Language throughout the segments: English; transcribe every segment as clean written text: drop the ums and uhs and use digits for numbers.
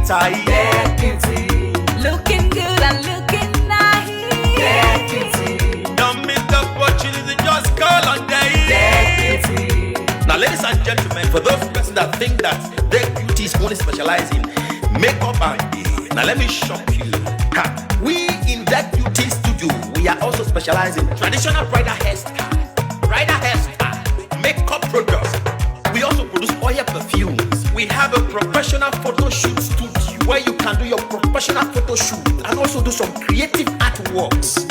tight. Get beauty. Looking good and looking nice. Get beauty. Don't miss the opportunity, just call on day. Get beauty. Now, ladies and gentlemen, for those persons that think that their beauty is only specialized in makeup and hair, now let me shock you. We in that beauty studio, we are also specialized in traditional bridal hairstyle, makeup products. We also produce oil perfumes. We have a professional photo shoot studio where you can do your professional photo shoot and also do some creative artworks.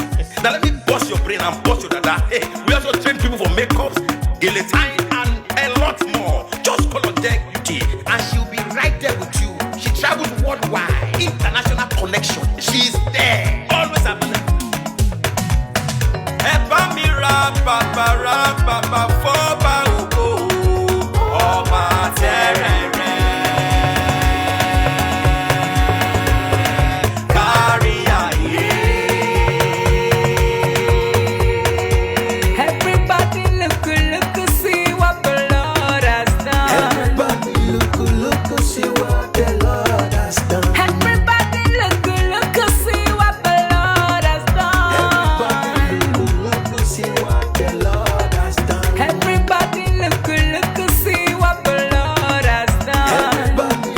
Now let me bust your brain and bust your dada. Hey, we also train people for makeup, Gele and a lot more. Just call on Deck Beauty and she'll be right there with you. She travels worldwide, international connection. She's there, always available. Epa mi ra papa foba ugo ọba terere kárí ayé. Everybody look, see what the Lord has done. Everybody look, see what the Lord has done. Everybody look, see what the Lord has done. Everybody look, see what the Lord has done. Everybody look, see what the Lord has done. Everybody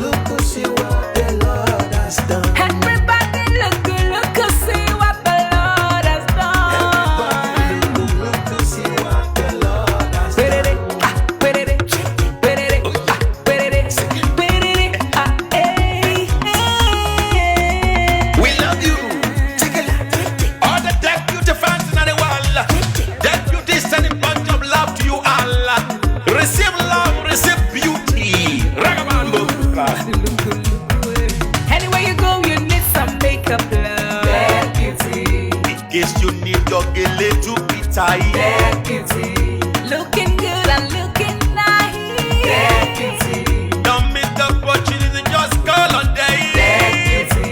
look, see what the Lord has done. Everybody look, see what the Lord has done. Look, see what the Lord has Put it done. in, put it in, put it in, put it in, put it in, We love you. All the Deck Beauty fans in the world. Deck Beauty is sending bunch of love to you all. Receive love, receive beauty. Ragamuffin. Anywhere you go, you need some makeup, love. Get beauty, In case you need your Gele to be tight. get beauty. Looking good and looking nice. Get beauty, Don't miss the opportunity, just call on day. get beauty.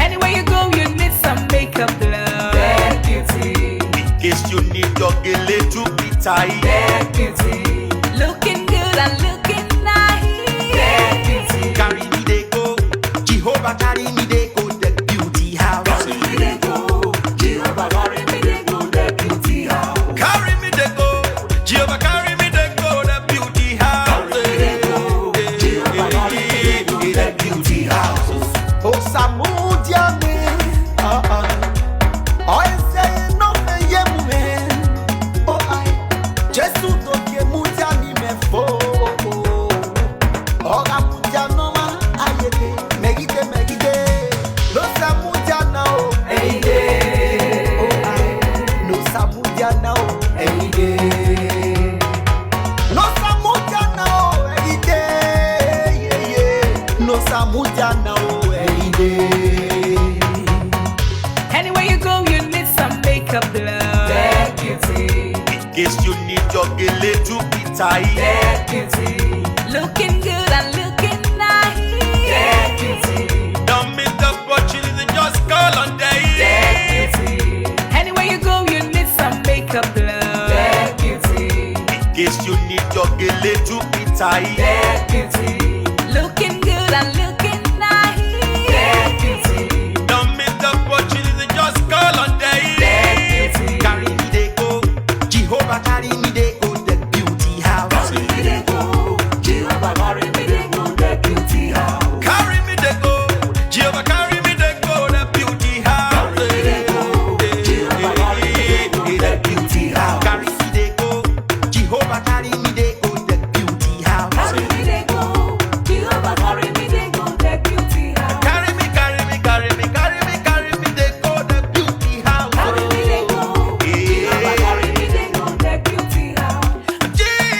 Anywhere you go, you need some makeup, love. Get beauty, In case you need your Gele to be tight. get beauty. Looking good and looking nice. Get beauty. Carry me they go, Jehovah carry me they go, Deck Beauty house. Carry me they go, Jehovah carry me they go, the beauty house. Carry me they go, Jehovah carry me they go, the beauty house. Carry me they go, Jehovah carry me they go, the beauty house. Oh, Samudia me, I say no me yemume. Oh, I just to ke mudia ni me fo. Oh, mudia no ma ayede, megide. No Samudia now, Hey, yeah. oh I, no Samudia now, any day. No Samudia now, any day. Yeah. No Samudia now, any day. Anywhere you go, you need some makeup, love. Get beauty, In case you need your Gele to be tight. get beauty. Looking good and looking nice. Get beauty, Don't miss the opportunity, just call on day. get beauty. Anywhere you go, you need some makeup, love. Get beauty, In case you need your Gele to be tight. get beauty.